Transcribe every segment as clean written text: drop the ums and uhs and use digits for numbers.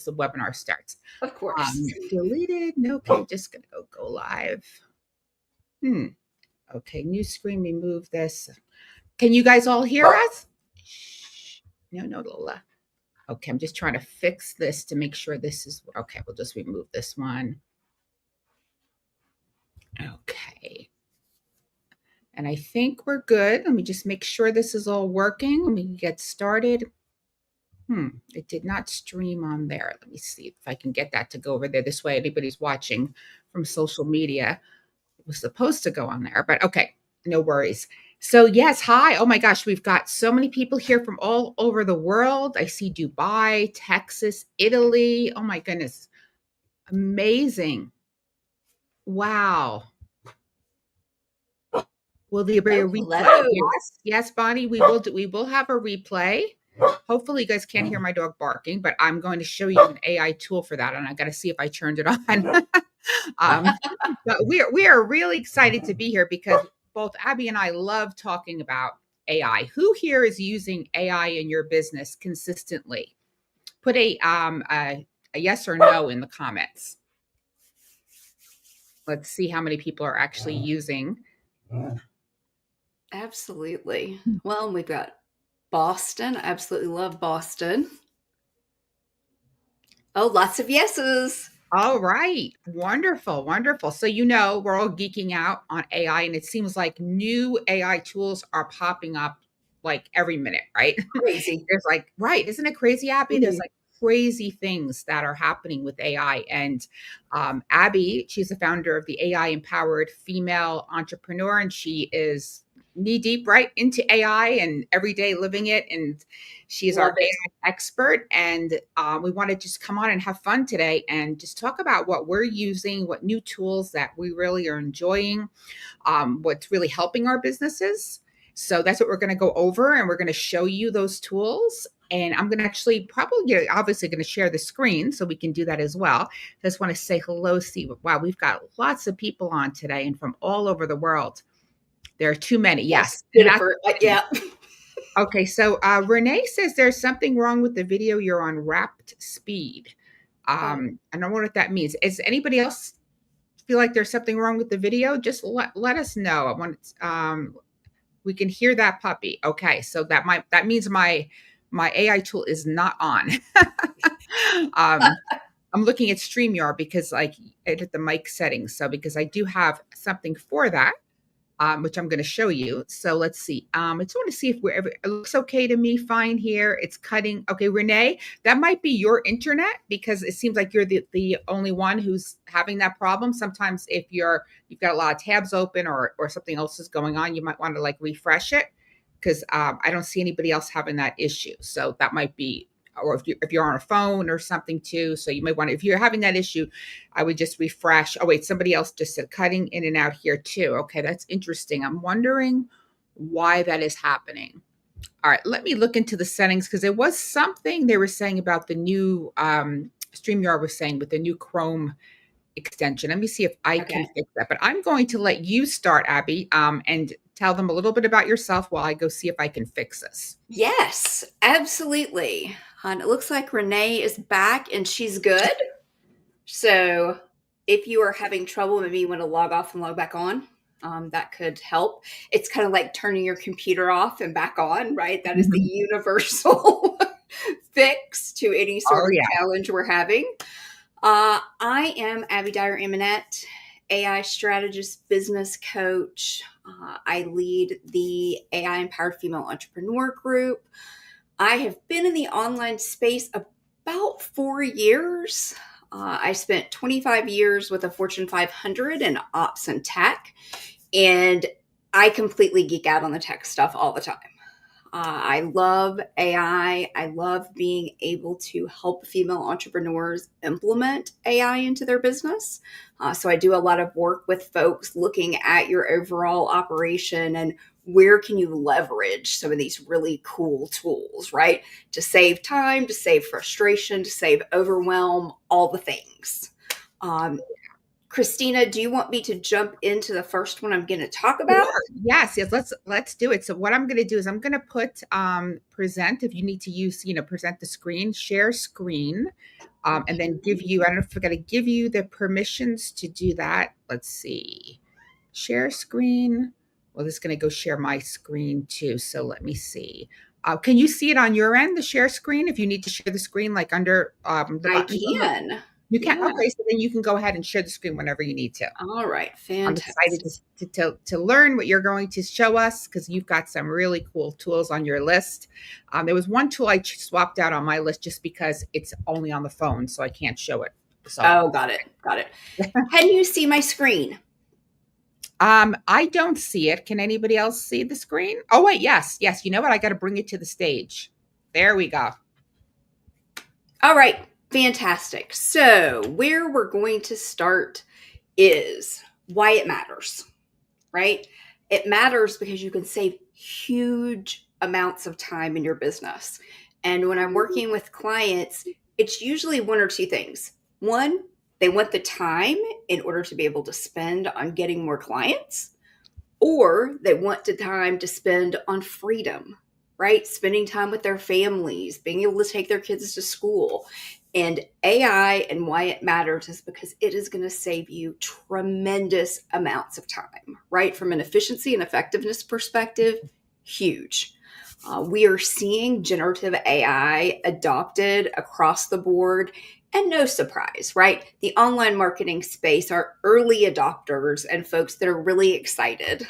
the webinar starts. Of course. Deleted. No, okay, I'm just going to go live. Okay, new screen, remove this. Can you guys all hear us? No, Lola. Okay, I'm just trying to fix this to make sure this is, okay, we'll just remove this one. Okay. And I think we're good. Let me just make sure this is all working. Let me get started. It did not stream on there. Let me see if I can get that to go over there. This way, anybody's watching from social media, it was supposed to go on there, but okay, no worries. So yes, hi. Oh my gosh, we've got so many people here from all over the world. I see Dubai, Texas, Italy. Oh my goodness. Amazing. Wow. Will there be a replay? Yes, Bonnie, we will have a replay. Hopefully you guys can't hear my dog barking, but I'm going to show you an AI tool for that. And I got to see if I turned it on. But we are really excited to be here because both Abbey and I love talking about AI. Who here is using AI in your business consistently? Put a yes or no in the comments. Let's see how many people are actually using. Absolutely. Well, we've got Boston. I absolutely love Boston. Oh, lots of yeses. All right. Wonderful. Wonderful. So, we're all geeking out on AI, and it seems like new AI tools are popping up like every minute, right? Crazy. There's like, right. Isn't it crazy, Abbey? There's like crazy things that are happening with AI. And Abbey, she's the founder of the AI Empowered Female Entrepreneur, and she is knee deep right into AI and every day living it. And she's our AI expert. And we want to just come on and have fun today and just talk about what we're using, what new tools that we really are enjoying, what's really helping our businesses. So that's what we're going to go over, and we're going to show you those tools. And I'm going to actually obviously going to share the screen so we can do that as well. Just want to say hello, Steve. Wow, we've got lots of people on today and from all over the world. There are too many. Yes. Yeah. Okay. So Renee says there's something wrong with the video. You're on wrapped speed. I don't know what that means. Is anybody else feel like there's something wrong with the video? Just let us know. I want we can hear that puppy. Okay. So that means my AI tool is not on. I'm looking at StreamYard because I edit the mic settings. So because I do have something for that. Which I'm going to show you. So let's see. I just want to see if it looks okay to me. Fine here. It's cutting. Okay, Renee, that might be your internet because it seems like you're the only one who's having that problem. Sometimes if you've got a lot of tabs open or something else is going on, you might want to refresh it because I don't see anybody else having that issue. So that might be, or if you're on a phone or something too. So you might want to, if you're having that issue, I would just refresh. Oh, wait, somebody else just said cutting in and out here too. Okay, that's interesting. I'm wondering why that is happening. All right, let me look into the settings because there was something they were saying about the new StreamYard was saying with the new Chrome extension. Let me see if I can fix that. But I'm going to let you start, Abbey, and tell them a little bit about yourself while I go see if I can fix this. Yes, absolutely. It looks like Renee is back and she's good. So if you are having trouble, maybe you want to log off and log back on. That could help. It's kind of like turning your computer off and back on, right? That is the universal fix to any sort of challenge we're having. I am Abbey Dyer Amonette, AI strategist, business coach. I lead the AI Empowered Female Entrepreneur group. I have been in the online space about 4 years. I spent 25 years with a Fortune 500 in ops and tech, and I completely geek out on the tech stuff all the time. I love AI. I love being able to help female entrepreneurs implement AI into their business. So I do a lot of work with folks looking at your overall operation and where can you leverage some of these really cool tools, right? To save time, to save frustration, to save overwhelm, all the things. Christina, do you want me to jump into the first one I'm going to talk about? Sure. Yes, yes, let's do it. So what I'm going to do is I'm going to put present, if you need to use, present the screen, share screen, and then give you, I don't know if we're going to give you the permissions to do that. Let's see. Share screen. Well, this is going to go share my screen too. So let me see. Can you see it on your end, the share screen? If you need to share the screen, like under the I buttons on the, can. you can. Yeah. Okay, so then you can go ahead and share the screen whenever you need to. All right. I'm Fantastic. excited to learn what you're going to show us because you've got some really cool tools on your list. There was one tool I swapped out on my list just because it's only on the phone, so I can't show it. So, Oh, got it. Got it. Can you see my screen? I don't see it. Can anybody else see the screen? Oh, wait, yes, yes. You know what? I got to bring it to the stage. There we go. All right. Fantastic. So, where we're going to start is why it matters, right? It matters because you can save huge amounts of time in your business. And when I'm working with clients, it's usually one or two things. One, they want the time in order to be able to spend on getting more clients, or they want the time to spend on freedom, right? Spending time with their families, being able to take their kids to school. And AI and why it matters is because it is going to save you tremendous amounts of time, right? From an efficiency and effectiveness perspective, huge. We are seeing generative AI adopted across the board, and no surprise, right? The online marketing space are early adopters and folks that are really excited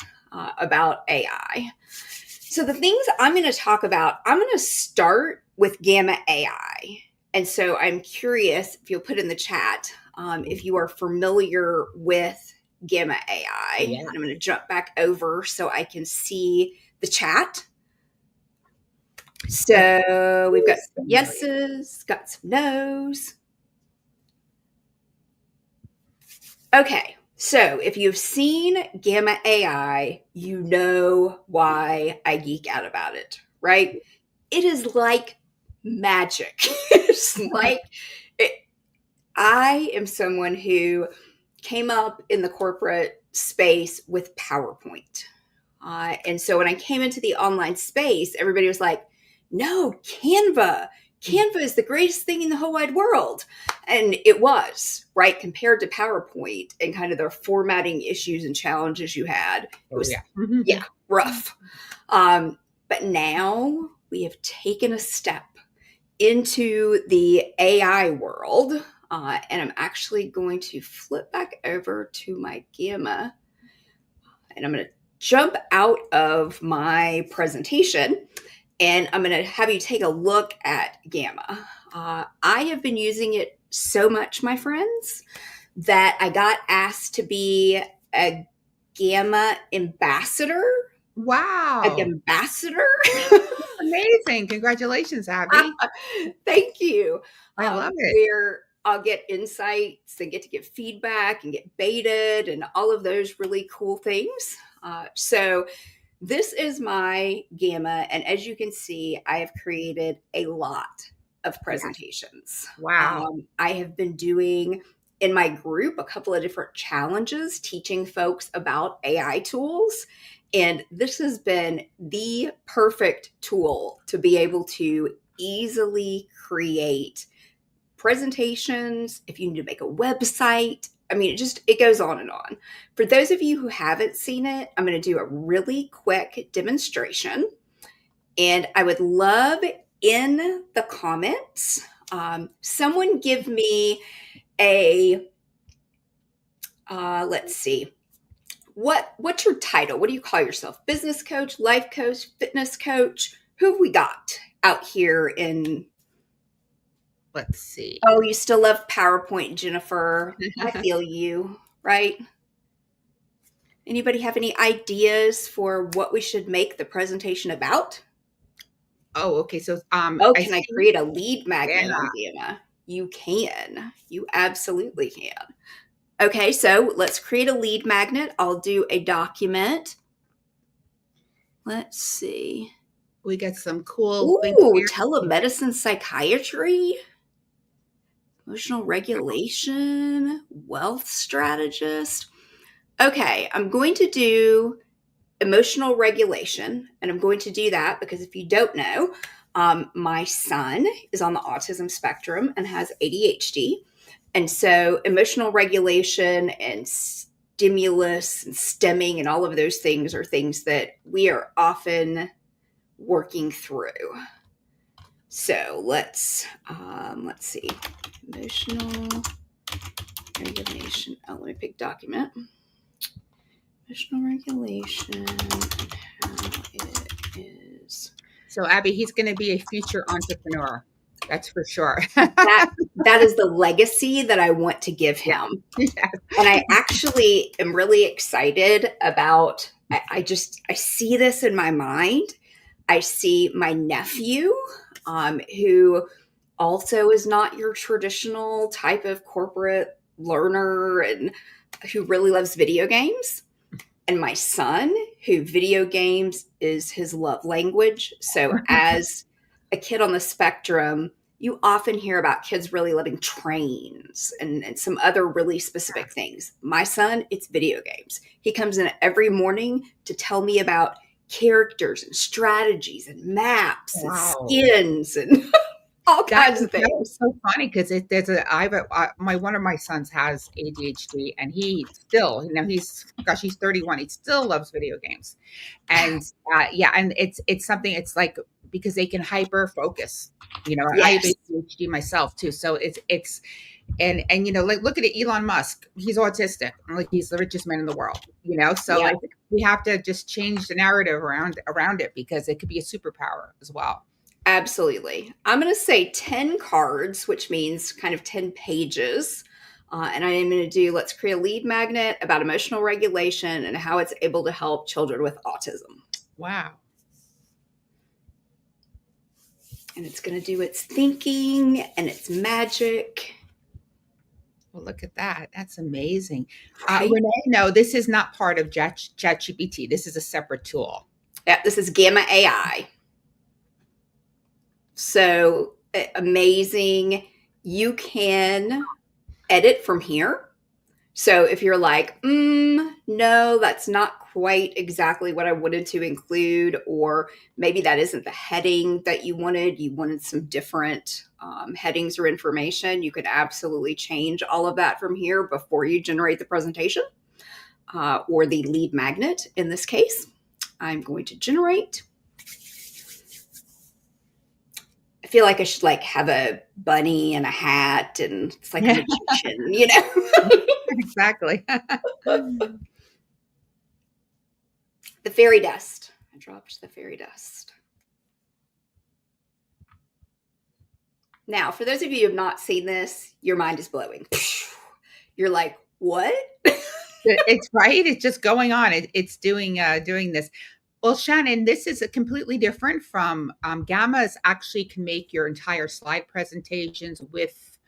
about AI. So the things I'm going to talk about, I'm going to start with Gamma AI. And so I'm curious if you'll put in the chat if you are familiar with Gamma AI. Yeah. And I'm going to jump back over so I can see the chat. So we've got some yeses, got some nos. Okay, so if you've seen Gamma AI, you know why I geek out about it, right? It is like magic. It's like I am someone who came up in the corporate space with PowerPoint. And so when I came into the online space, everybody was like, no, Canva. Canva is the greatest thing in the whole wide world. And it was, right? Compared to PowerPoint and kind of the formatting issues and challenges you had. It was, rough. But now we have taken a step into the AI world. And I'm actually going to flip back over to my Gamma. And I'm going to jump out of my presentation. And I'm going to have you take a look at Gamma. I have been using it so much, my friends, that I got asked to be a Gamma ambassador. Wow. A ambassador. Amazing. Congratulations, Abbey. Thank you. I love it. Where I'll get insights and get to get feedback and get baited and all of those really cool things. So this is my Gamma. And as you can see, I have created a lot of presentations. Wow. I have been doing in my group a couple of different challenges teaching folks about AI tools. And this has been the perfect tool to be able to easily create presentations. If you need to make a website, I mean, it goes on and on. For those of you who haven't seen it, I'm going to do a really quick demonstration. And I would love in the comments, someone give me a, let's see, what's your title? What do you call yourself? Business coach, life coach, fitness coach? Who have we got out here in? Let's see. Oh, you still love PowerPoint, Jennifer. I feel you, right? Anybody have any ideas for what we should make the presentation about? Oh, okay. So, can I create a lead magnet on Gamma? You can. You absolutely can. Okay, so let's create a lead magnet. I'll do a document. Let's see. We got some cool things here. Telemedicine psychiatry. Emotional regulation, wealth strategist. Okay, I'm going to do emotional regulation, and I'm going to do that because if you don't know, my son is on the autism spectrum and has ADHD. And so emotional regulation and stimulus and stemming and all of those things are things that we are often working through. So let's see. Emotional regulation. Oh, let me pick document. Emotional regulation and how it is. So Abby, he's going to be a future entrepreneur. That's for sure. That is the legacy that I want to give him. Yes. And I actually am really excited about, I see this in my mind. I see my nephew, who also is not your traditional type of corporate learner and who really loves video games. And my son, who video games is his love language. So as a kid on the spectrum, you often hear about kids really loving trains and some other really specific things. My son, it's video games. He comes in every morning to tell me about characters and strategies and maps and skins and all kinds of things. That's so funny because one of my sons has ADHD, and he still, he's 31. He still loves video games, and and it's something. It's like because they can hyper focus. Yes. I have ADHD myself too, so it's and like look at it, Elon Musk. He's autistic, like he's the richest man in the world. So like we have to just change the narrative around it because it could be a superpower as well. Absolutely. I'm going to say 10 cards, which means kind of 10 pages. And I am going to do, let's create a lead magnet about emotional regulation and how it's able to help children with autism. Wow. And it's going to do its thinking and its magic. Well, look at that. That's amazing. Right? Renee, no, this is not part of ChatGPT. This is a separate tool. Yeah, this is Gamma AI. So amazing. You can edit from here. So if you're like, no, that's not quite exactly what I wanted to include, or maybe that isn't the heading that you wanted some different headings or information, you could absolutely change all of that from here before you generate the presentation or the lead magnet in this case. I'm going to generate. I feel like I should have a bunny and a hat and it's like a magician, Exactly. The fairy dust. I dropped the fairy dust. Now, for those of you who have not seen this, your mind is blowing. You're like, what? It's right. It's just going on. It's doing this. Well, Shannon, this is a completely different from Gamma's actually can make your entire slide presentations with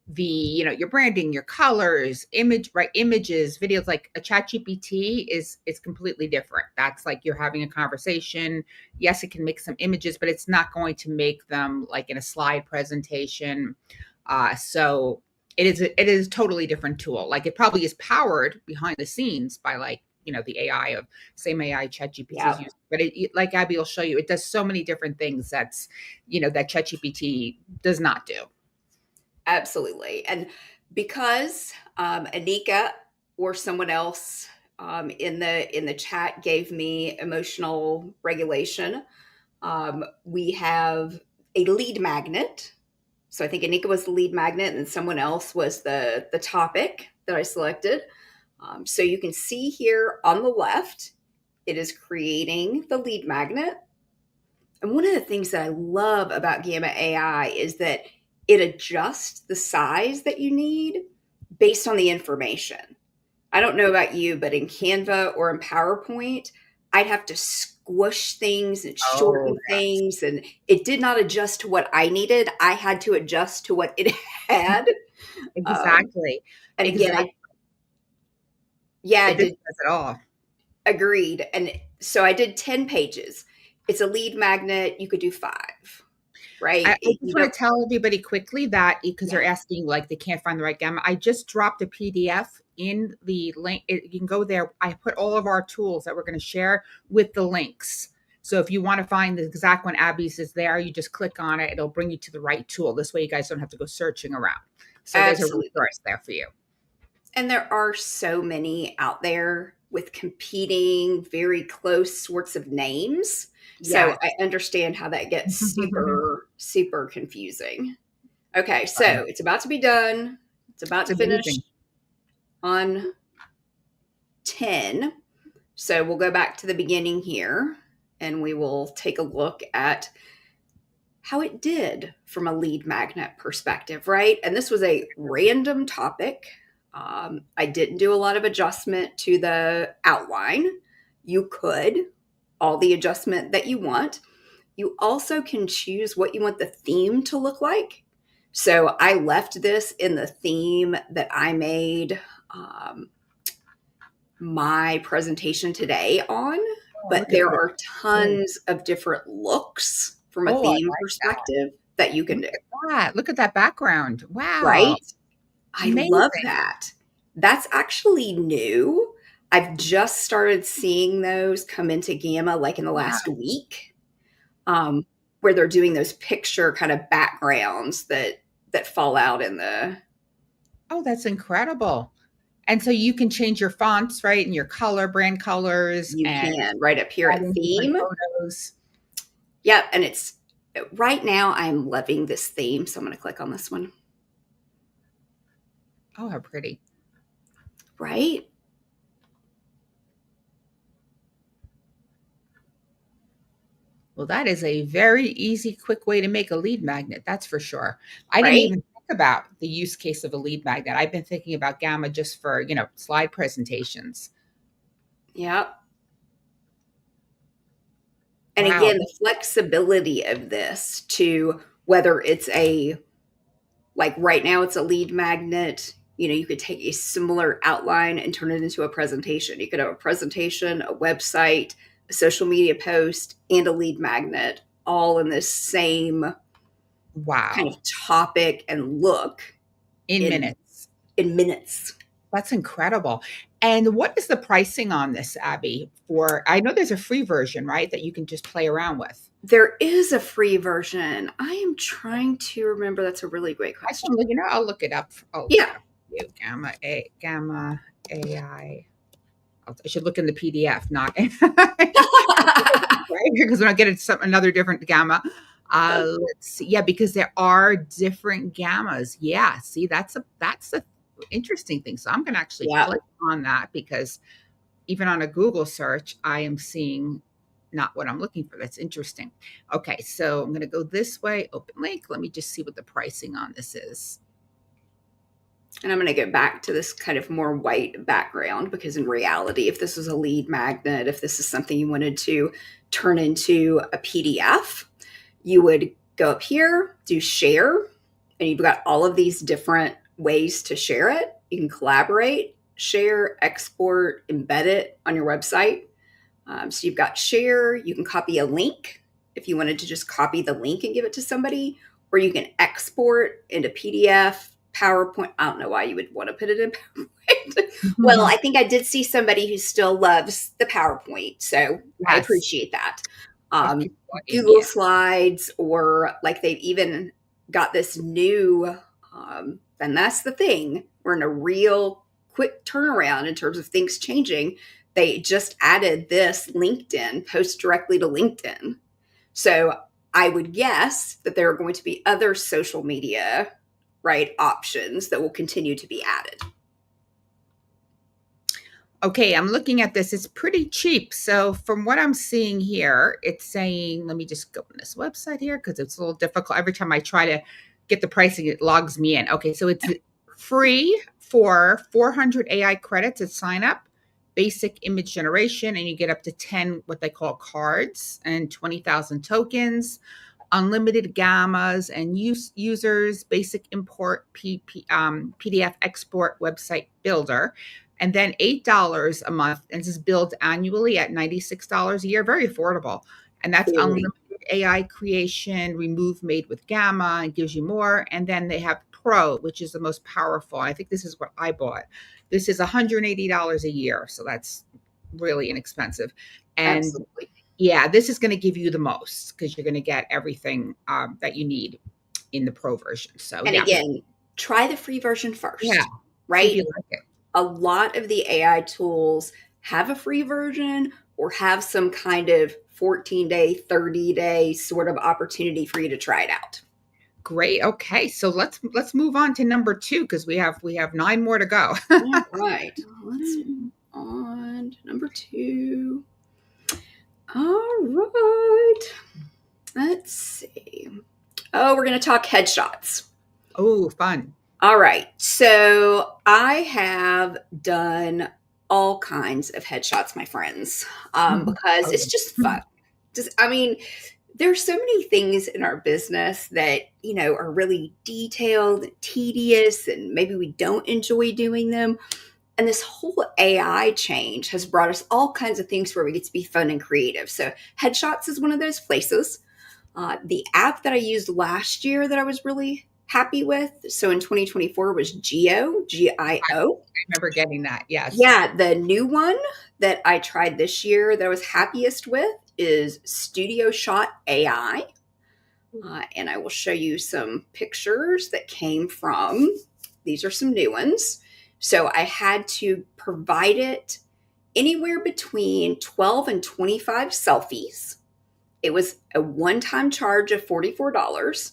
the, your branding, your colors, images, videos. Like a ChatGPT is completely different. That's like you're having a conversation. Yes, it can make some images, but it's not going to make them like in a slide presentation. So it is a totally different tool. Like it probably is powered behind the scenes by the AI of same AI ChatGPT is using, but it, like Abby will show you, it does so many different things that's, that ChatGPT does not do. Absolutely. And because Anika or someone else in the chat gave me emotional regulation, we have a lead magnet. So I think Anika was the lead magnet and then someone else was the topic that I selected. So you can see here on the left, it is creating the lead magnet. And one of the things that I love about Gamma AI is that it adjusts the size that you need based on the information. I don't know about you, but in Canva or in PowerPoint, I'd have to squish things and shorten things, and it did not adjust to what I needed. I had to adjust to what it had. Exactly. And again, I did it all. Agreed. And so I did 10 pages. It's a lead magnet. You could do 5. right. I just You want don't, to tell everybody quickly that because yeah, they're asking, like, they can't find the right gamma. I just dropped a PDF in the link. You can go there. I put all of our tools that we're going to share with the links. So if you want to find the exact one Abby's is there, you just click on it. It'll bring you to the right tool. This way you guys don't have to go searching around. So there's a absolutely. resource there for you. And there are so many out there with competing, very close sorts of names. So Yes. I understand how that gets super, super confusing. Okay, so it's about to be done. It's about It's to finish amazing. on 10. So we'll go back to the beginning here and we will take a look at how it did from a lead magnet perspective, right? And this was a random topic. I didn't do a lot of adjustment to the outline. You could, all the adjustment that you want. You also can choose what you want the theme to look like. So I left this in the theme that I made my presentation today on, Oh, but look at there this. are tons of different looks from a Oh, I theme like that. perspective that you can Look do, at that. Look at that background. Wow. right? I love Amazing. that. That's actually new. I've just started seeing those come into Gamma like in the Wow. last week, where they're doing those picture kind of backgrounds that fall out in the. Oh, that's incredible. And so you can change your fonts, right? And your color, brand colors, You and can right up here add at in different theme. photos. Yep, and it's right now I'm loving this theme, so I'm going to click on this one. Oh, how pretty. Right? Well, that is a very easy, quick way to make a lead magnet. That's for sure. I didn't Right? even think about the use case of a lead magnet. I've been thinking about Gamma just for, slide presentations. Yep. And Wow. again, the flexibility of this to whether it's a, like right now it's a lead magnet, you could take a similar outline and turn it into a presentation. You could have a presentation, a website, a social media post, and a lead magnet all in this same kind Wow. of topic and look In in minutes. in minutes. That's incredible. And what is the pricing on this, Abby? I know there's a free version, right? That you can just play around with. There is a free version. I am trying to remember. That's a really great I question. can look, I'll look it up. I'll look Yeah. it up for you. Gamma AI. I should look in the PDF, not right? Because when I get it, another different gamma. Let's see. Yeah, because there are different gammas. Yeah, see, that's a interesting thing. So I'm going to actually Yeah. click on that because even on a Google search, I am seeing not what I'm looking for. That's interesting. Okay, so I'm going to go this way. Open link. Let me just see what the pricing on this is. And I'm going to go back to this kind of more white background because in reality, if this was a lead magnet, if this is something you wanted to turn into a PDF, you would go up here, do share, and you've got all of these different ways to share it. You can collaborate, share, export, embed it on your website. So you've got share, you can copy a link if you wanted to just copy the link and give it to somebody, or you can export into PDF, PowerPoint. I don't know why you would want to put it in PowerPoint. Well, I think I did see somebody who still loves the PowerPoint, so I Yes. appreciate that. Okay. Google Yeah. Slides, or like they've even got this new, and that's the thing. We're in a real quick turnaround in terms of things changing. They just added this LinkedIn, post directly to LinkedIn. So I would guess that there are going to be other social media, right, options that will continue to be added. Okay, I'm looking at this. It's pretty cheap. So from what I'm seeing here, it's saying, let me just go on this website here because it's a little difficult. Every time I try to get the pricing, it logs me in. Okay, so it's free for 400 AI credits at sign up, basic image generation, and you get up to 10 what they call cards and 20,000 tokens, unlimited gammas and users, basic import, PDF export, website builder. And then $8 a month, and this is billed annually at $96 a year, very affordable. And that's Very. unlimited AI creation, remove made with Gamma, and gives you more. And then they have Pro, which is the most powerful. I think this is what I bought. This is $180 a year, so that's really inexpensive. And Absolutely. yeah, this is going to give you the most because you're going to get everything that you need in the Pro version. So And yeah, again, try the free version yeah, first, see if right? you like it. A lot of the AI tools have a free version or have some kind of 14-day, 30-day sort of opportunity for you to try it out. Great. Okay, so let's move on to number 2 because we have 9 more to go. All right. Let's move on to number 2. All right. Let's see. Oh, we're going to talk headshots. Oh, fun. All right. So I have done all kinds of headshots, my friends, because it's just fun. I mean, there's so many things in our business that, are really detailed, tedious, and maybe we don't enjoy doing them. And this whole AI change has brought us all kinds of things where we get to be fun and creative. So headshots is one of those places. The app that I used last year that I was really happy with, so in 2024, was Gio, Gio. I remember getting that. Yes. Yeah, the new one that I tried this year that I was happiest with is Studio Shot AI. And I will show you some pictures that came from, these are some new ones. So I had to provide it anywhere between 12 and 25 selfies. It was a one-time charge of $44.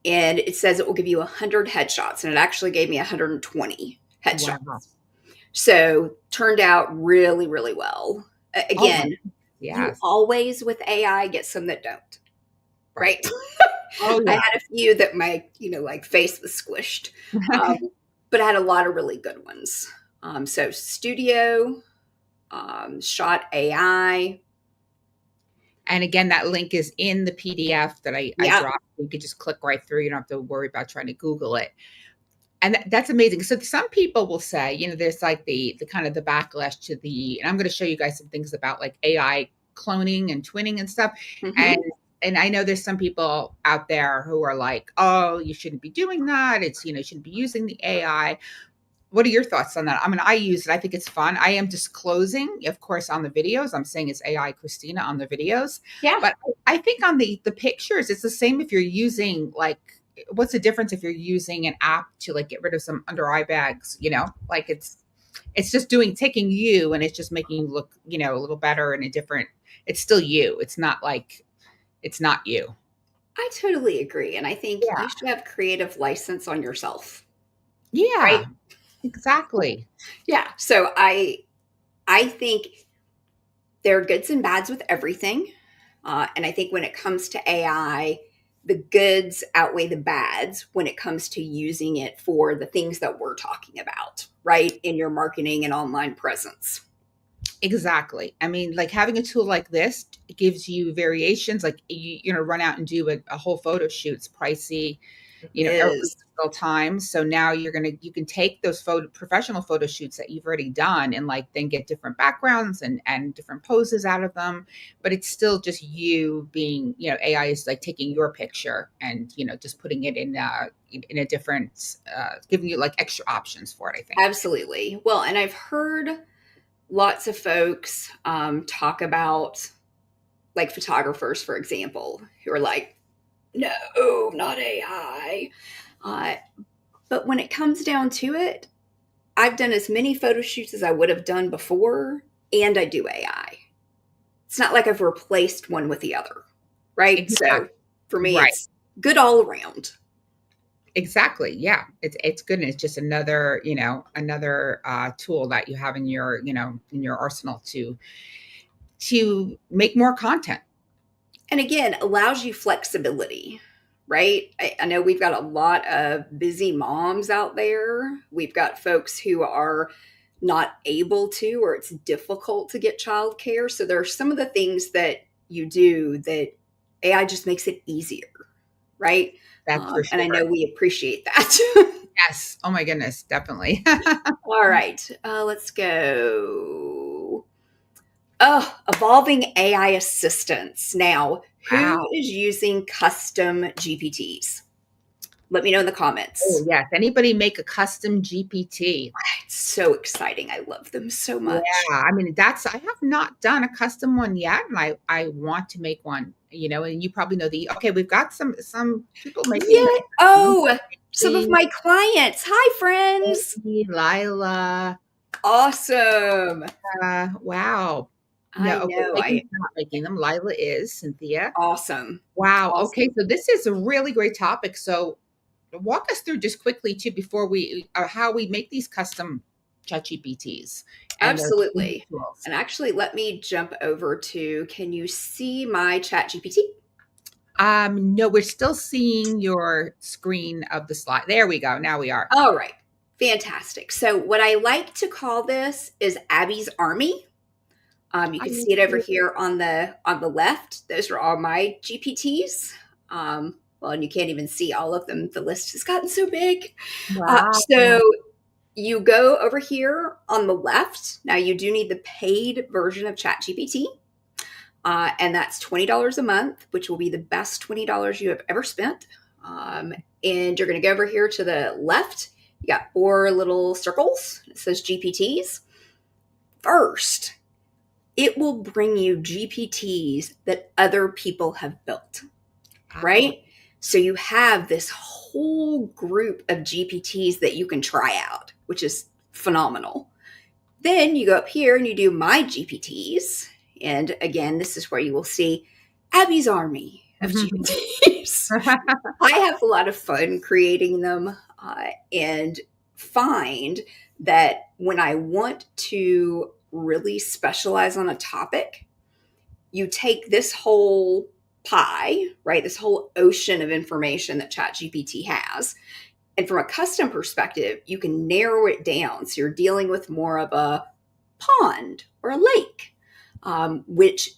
And it says it will give you 100 headshots. And it actually gave me 120 headshots. Wow. So turned out really, really well. Again, Yes. you always with AI get some that don't. Right? Oh, yeah. I had a few that my, face was squished. But I had a lot of really good ones. So Studio, Shot AI. And again, that link is in the PDF that I dropped. You could just click right through. You don't have to worry about trying to Google it. And that's amazing. So some people will say, there's like the kind of the backlash to and I'm going to show you guys some things about like AI cloning and twinning and stuff. Mm-hmm. And I know there's some people out there who are like, oh, you shouldn't be doing that. It's, you shouldn't be using the AI. What are your thoughts on that? I mean, I use it. I think it's fun. I am disclosing, of course, on the videos. I'm saying it's AI Christina on the videos. Yeah. But I think on the pictures, it's the same if you're using what's the difference if you're using an app to like get rid of some under eye bags, like it's just taking you and it's just making you look, a little better and it's still you. It's not like, it's not you. I totally agree. And I think you should have creative license on yourself. Yeah, right? Exactly. Yeah. So I think there are goods and bads with everything. And I think when it comes to AI, the goods outweigh the bads when it comes to using it for the things that we're talking about, right? In your marketing and online presence. Exactly. I mean, like having a tool like this gives you variations. Like you run out and do a whole photo shoot. It's pricey, every single time. So now you can take those professional photo shoots that you've already done and like then get different backgrounds and different poses out of them. But it's still just you being, AI is like taking your picture and, just putting it in a different, giving you like extra options for it, I think. Absolutely. Well, and I've heard lots of folks talk about like photographers, for example, who are like, no, not AI. But when it comes down to it, I've done as many photo shoots as I would have done before, and I do AI. It's not like I've replaced one with the other, right? Exactly. So for me, it's good all around. Exactly. Yeah. It's good. And it's just another tool that you have in your, in your arsenal to make more content. And again, allows you flexibility, right? I know we've got a lot of busy moms out there. We've got folks who are not able to, or it's difficult to get childcare. So there are some of the things that you do that AI just makes it easier, right? That's for sure. And I know we appreciate that. Yes. Oh my goodness. Definitely. All right. Let's go. Oh, evolving AI assistants. Now, who Wow. is using custom GPTs? Let me know in the Oh, comments. yes. Anybody make a custom GPT? It's so exciting. I love them so Yeah, much. I mean, I have not done a custom one yet, and I want to make one, and you probably know okay, we've got some people making Yeah. Oh, some of my clients. Hi, friends. Lila. Awesome. Wow. No, I okay, know. Megan's not making them. Lila is, Cynthia. Awesome. Wow. Okay, Awesome. so this is a really great topic. So walk us through just quickly too before we how we make these custom ChatGPTs and their Absolutely. tools. And actually, let me jump over to, can you see my chat GPT? No, we're still seeing your screen of the slide. There we go. Now we are. All right. Fantastic. So what I like to call this is Abbey's Army. You can see it over here on the left. Those are all my GPTs. Well, and you can't even see all of them. The list has gotten so big. Wow. So you go over here on the left. Now you do need the paid version of ChatGPT. And that's $20 a month, which will be the best $20 you have ever spent. And you're going to go over here to the left. You got 4 little circles. It says GPTs. First, it will bring you GPTs that other people have built, right? So you have this whole group of GPTs that you can try out, which is phenomenal. Then you go up here and you do My GPTs. And again, this is where you will see Abbey's Army of GPTs. I have a lot of fun creating them and find that when I want to really specialize on a topic, you take this whole pie, right? This whole ocean of information that ChatGPT has. And from a custom perspective, you can narrow it down. So you're dealing with more of a pond or a lake, which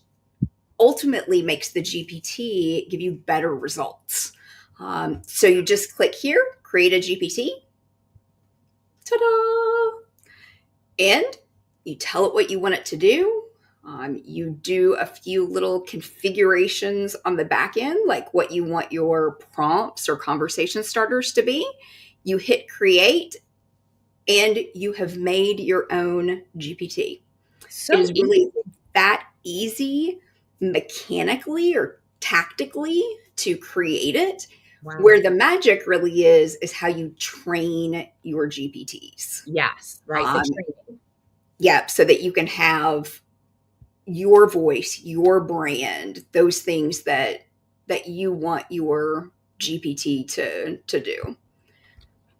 ultimately makes the GPT give you better results. So you just click here, create a GPT. Ta-da! And you tell it what you want it to do. You do a few little configurations on the back end, like what you want your prompts or conversation starters to be. You hit create, and you have made your own GPT. So it is really that easy mechanically or tactically to create it. Wow. Where the magic really is how you train your GPTs. Yes, right. Yeah, so that you can have your voice, your brand, those things that you want your GPT to do.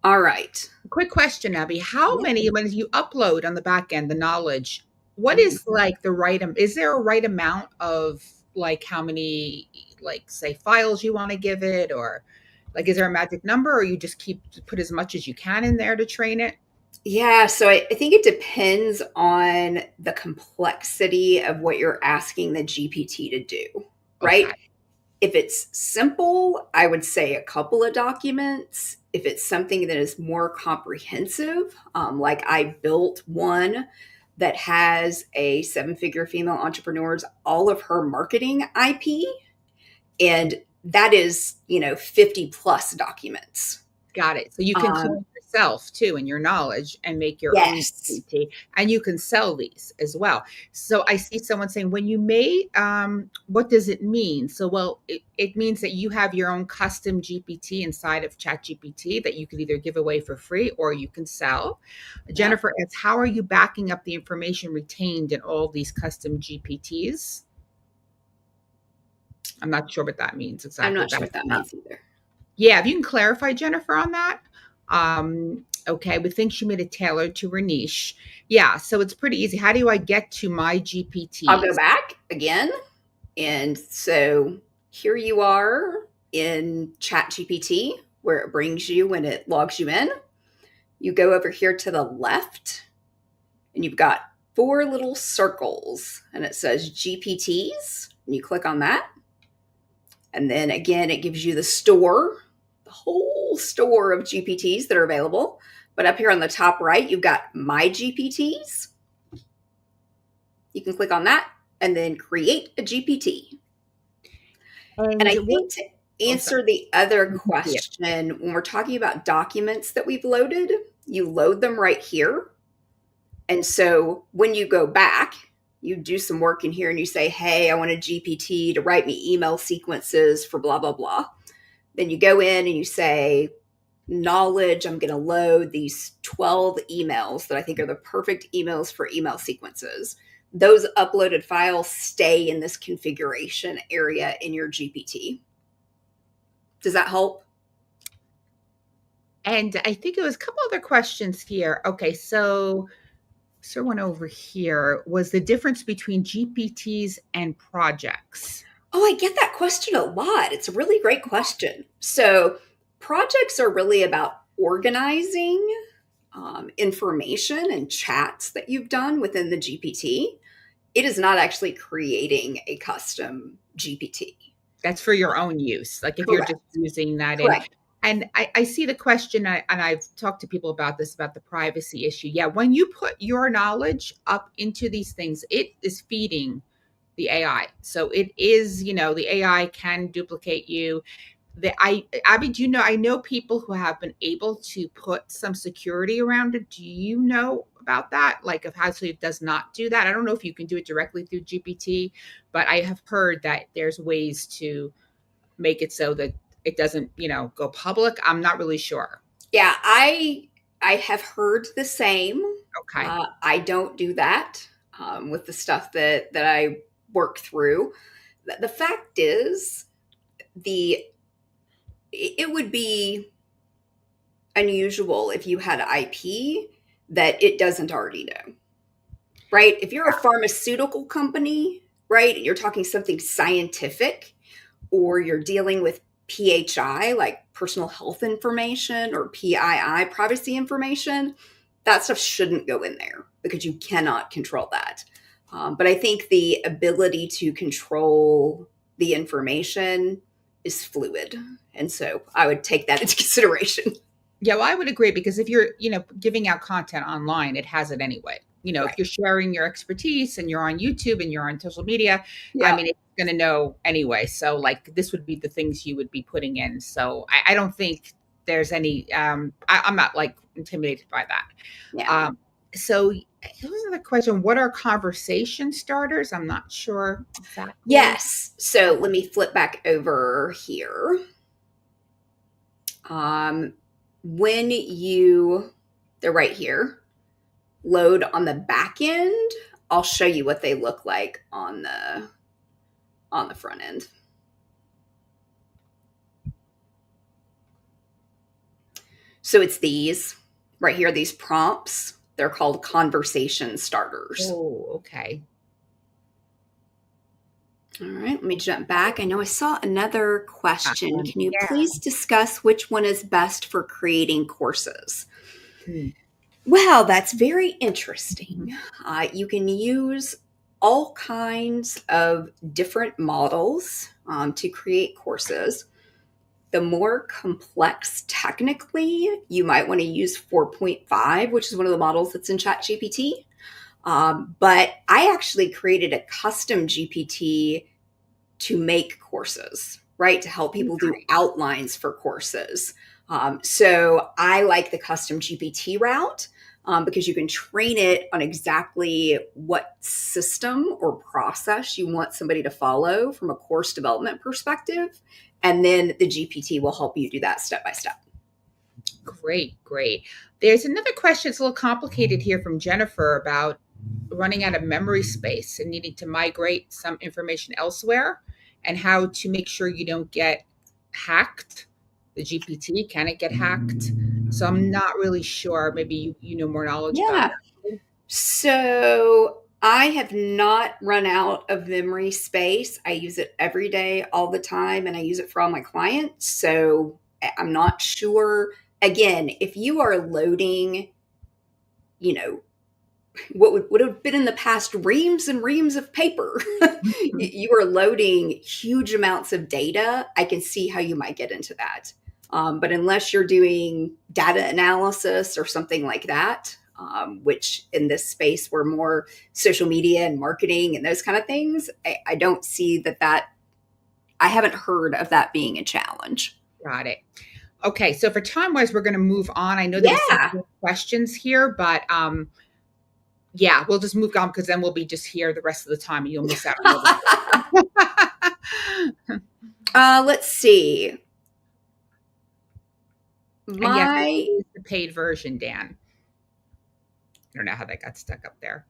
All right. Quick question, Abby. How many, when you upload on the back end the knowledge, what is like the right, is there a right amount of like how many, like say files you want to give it, or like, is there a magic number, or you just put as much as you can in there to train it? Yeah, so I think it depends on the complexity of what you're asking the GPT to do, right? Okay. If it's simple, I would say a couple of documents. If it's something that is more comprehensive, like I built one that has a 7-figure female entrepreneur's all of her marketing IP, and that is 50 plus documents. Got it. So you can train yourself too in your knowledge and make your own GPT, and you can sell these as well. So I see someone saying, when you made, what does it mean? So, well, it means that you have your own custom GPT inside of ChatGPT that you can either give away for free or you can sell. Jennifer asks, how are you backing up the information retained in all these custom GPTs? I'm not sure what that means exactly. I'm not sure what that means either. Yeah, if you can clarify, Jennifer, on that. Okay, we think she made it tailored to her niche. Yeah, so it's pretty easy. How do I get to my GPT? I'll go back again. And so here you are in ChatGPT, where it brings you when it logs you in. You go over here to the left, and you've got 4 little circles, and it says GPTs, and you click on that. And then again, it gives you the store, the whole store of GPTs that are available. But up here on the top right, you've got My GPTs. You can click on that, and then create a GPT. And And I what? think to Oh, sorry. answer the other You can see it. question, when we're talking about documents that we've loaded, you load them right here. And so when you go back, you do some work in here and you say, hey, I want a GPT to write me email sequences for blah, blah, blah. Then you go in and you say, knowledge, I'm going to load these 12 emails that I think are the perfect emails for email sequences. Those uploaded files stay in this configuration area in your GPT. Does that help? And I think it was a couple other questions here. Okay, so one over here was the difference between GPTs and projects. Oh, I get that question a lot. It's a really great question. So, projects are really about organizing information and chats that you've done within the GPT. It is not actually creating a custom GPT. That's for your own use. Like if you're Correct. just using that in. Correct. And I see the question, and I've talked to people about this, about the privacy issue. Yeah, when you put your knowledge up into these things, it is feeding the AI. So it is, the AI can duplicate you. Abby, do you know? I know people who have been able to put some security around it. Do you know about that? Like, if how so it does not do that? I don't know if you can do it directly through GPT, but I have heard that there's ways to make it so that it doesn't, go public. I'm not really sure. Yeah, I have heard the same. Okay. I don't do that with the stuff that I work through. The fact is, it would be unusual if you had IP that it doesn't already know, right? If you're a pharmaceutical company, right, and you're talking something scientific, or you're dealing with PHI, like personal health information, or PII, privacy information, that stuff shouldn't go in there because you cannot control that. But I think the ability to control the information is fluid. And so I would take that into consideration. Yeah, well, I would agree because if you're, giving out content online, it has it anyway. Right. If you're sharing your expertise and you're on YouTube and you're on social media, Yeah. I mean, it's going to know anyway. So, like, this would be the things you would be putting in. So, I don't think there's any. I'm not like intimidated by that. Yeah. So, here's another question: what are conversation starters? I'm not sure exactly. Yes. So let me flip back over here. When they're right here, load on the back end, I'll show you what they look like on the front end. So it's these right here, these prompts. They're called conversation starters. Oh, okay. All right, let me jump back. I know I saw another question. Can you please discuss which one is best for creating courses? Well, that's very interesting. You can use all kinds of different models to create courses. The more complex technically, you might want to use 4.5, which is one of the models that's in ChatGPT. But I actually created a custom GPT to make courses, right? To help people do outlines for courses. So I like the custom GPT route because you can train it on exactly what system or process you want somebody to follow from a course development perspective. And then the GPT will help you do that step by step. Great. There's another question. It's a little complicated here from Jennifer about running out of memory space and needing to migrate some information elsewhere and how to make sure you don't get hacked. The GPT, can it get hacked? So I'm not really sure. Maybe you know more knowledge about it. So I have not run out of memory space. I use it every day, all the time, and I use it for all my clients. So I'm not sure. Again, if you are loading, what would have been in the past reams and reams of paper, you are loading huge amounts of data, I can see how you might get into that. But unless you're doing data analysis or something like that, which in this space we're more social media and marketing and those kind of things. I don't see that I haven't heard of that being a challenge. Got it. Okay, so for time-wise, we're going to move on. I know there was some Yeah. more questions here, but yeah, we'll just move on because then we'll be just here the rest of the time and you'll miss out on all the Let's see. And yes, it is the paid version, Dan. I don't know how that got stuck up there.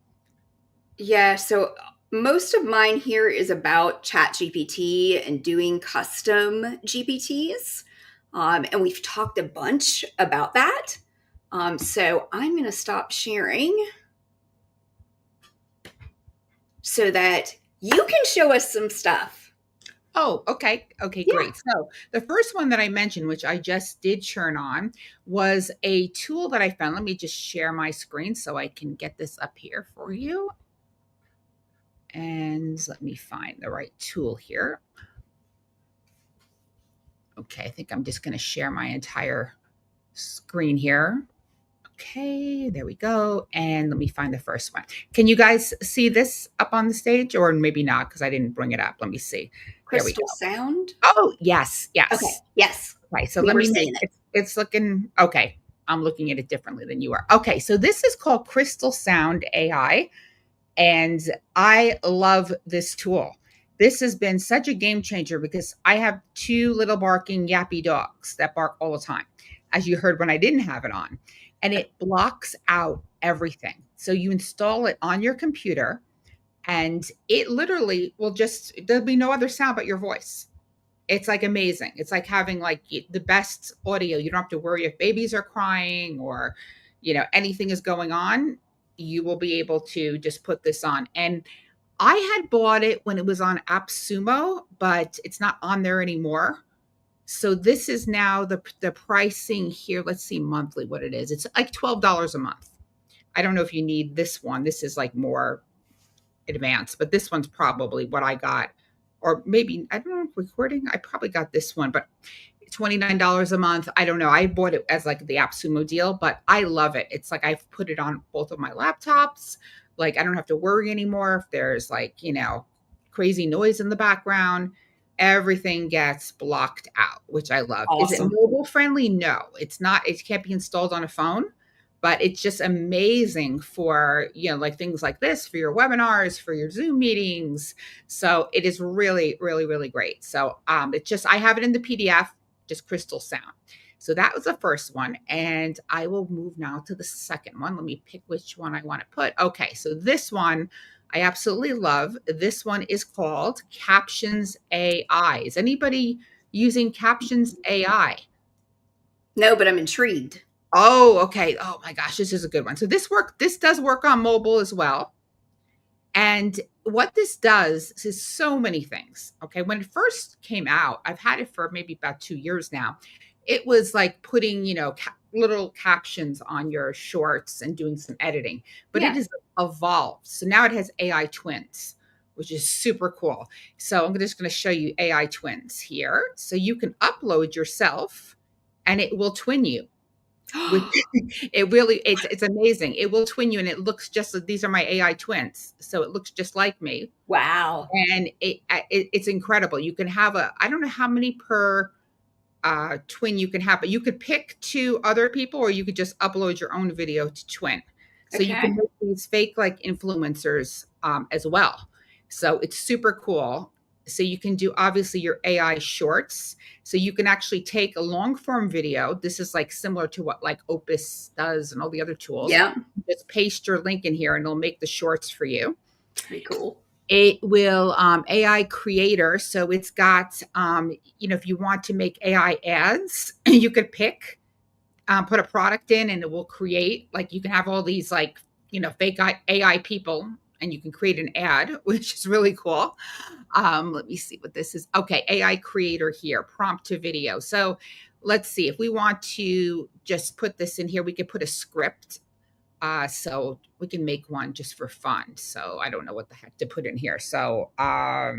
Yeah, so most of mine here is about ChatGPT and doing custom GPTs. And we've talked a bunch about that. So I'm going to stop sharing so that you can show us some stuff. Oh, okay. Okay, Yeah. great. So the first one that I mentioned, which I just did churn on, was a tool that I found. Let me just share my screen so I can get this up here for you. And let me find the right tool here. Okay, I think I'm just going to share my entire screen here. Okay, there we go. And let me find the first one. Can you guys see this up on the stage or maybe not because I didn't bring it up? Let me see. There we go. Crystal Sound? Oh, yes, yes. Okay, yes. Okay, so let me make it. It's looking, okay. I'm looking at it differently than you are. Okay, so this is called Crystal Sound AI. And I love this tool. This has been such a game changer because I have two little barking yappy dogs that bark all the time, as you heard when I didn't have it on. And it blocks out everything. So you install it on your computer and it literally will just, there'll be no other sound but your voice. It's like amazing. It's like having like the best audio. You don't have to worry if babies are crying or, anything is going on. You will be able to just put this on. And I had bought it when it was on AppSumo, but it's not on there anymore. So this is now the pricing here. Let's see monthly what it is. It's like $12 a month. I don't know if you need this one. This is like more advanced, but this one's probably what I got. Or maybe, I don't know, recording. I probably got this one, but $29 a month. I don't know. I bought it as like the AppSumo deal, but I love it. It's like I've put it on both of my laptops. Like I don't have to worry anymore if there's like, crazy noise in the background. Everything gets blocked out, which I love. Awesome. Is it mobile friendly? No, it's not. It can't be installed on a phone, but it's just amazing for, like things like this, for your webinars, for your Zoom meetings. So it is really, really, really great. So it's just, I have it in the PDF, just Crystal Sound. So that was the first one. And I will move now to the second one. Let me pick which one I want to put. Okay, so this one I absolutely love. This one is called Captions AI. Is anybody using Captions AI? No, but I'm intrigued. Oh, okay. Oh my gosh, this is a good one. So this does work on mobile as well. And what this does is so many things. Okay. When it first came out, I've had it for maybe about 2 years now. It was like putting, little captions on your shorts and doing some editing, but It has evolved. So now it has AI twins, which is super cool. So I'm just going to show you AI twins here. So you can upload yourself and it will twin you. It's amazing. It will twin you and it looks just like these are my AI twins. So it looks just like me. Wow. And it's incredible. You can have I don't know how many per twin you can have, but you could pick 2 other people or you could just upload your own video to twin. So you can make these fake like influencers as well. So it's super cool. So you can do obviously your AI shorts. So you can actually take a long form video. This is like similar to what like Opus does and all the other tools. Yeah. Just paste your link in here and it'll make the shorts for you. Pretty cool. It will AI creator. So it's got, if you want to make AI ads, you could pick, put a product in and it will create, like you can have all these like, fake AI people and you can create an ad, which is really cool. Let me see what this is. Okay. AI creator here, prompt to video. So let's see if we want to just put this in here, we could put a script. So we can make one just for fun. So I don't know what the heck to put in here. So let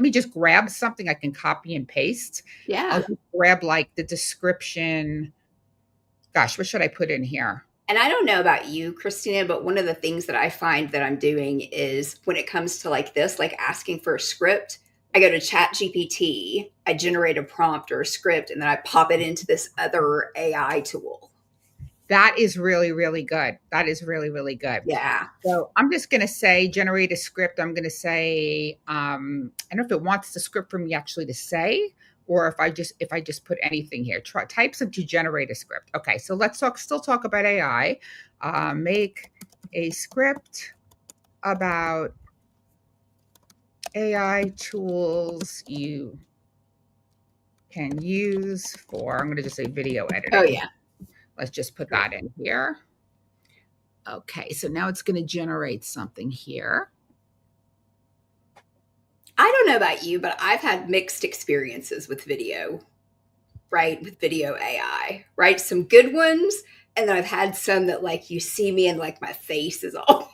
me just grab something I can copy and paste. Yeah. I'll just grab like the description. Gosh, what should I put in here? And I don't know about you, Christina, but one of the things that I find that I'm doing is when it comes to like this, like asking for a script, I go to Chat GPT, I generate a prompt or a script, and then I pop it into this other AI tool. That is really, really good. That is really, really good. Yeah. So I'm just going to say generate a script. I'm going to say I don't know if it wants the script for me actually to say, or if I just put anything here. Type some to generate a script. Okay, so let's still talk about AI. Make a script about AI tools you can use for, I'm going to just say video editing. Oh, yeah. Let's just put that in here. Okay, so now it's going to generate something here. I don't know about you, but I've had mixed experiences with video, right? With video AI, right? Some good ones. And then I've had some that like you see me and like my face is all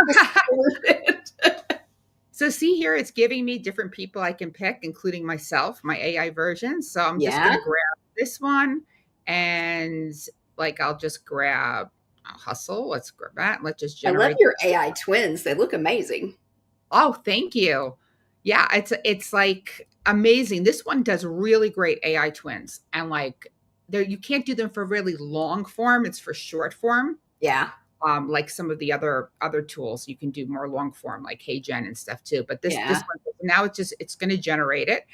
distorted. So see here, it's giving me different people I can pick, including myself, my AI version. So I'm just going Yeah. to grab this one and like I'll just grab Hustle. Let's grab that. Let's just I love generate. your AI twins. They look amazing. Oh, thank you. Yeah, it's like amazing. This one does really great AI twins, and like there you can't do them for really long form. It's for short form. Yeah. Like some of the other tools, you can do more long form, like HeyGen and stuff too. But this Yeah. one now it's going to generate it.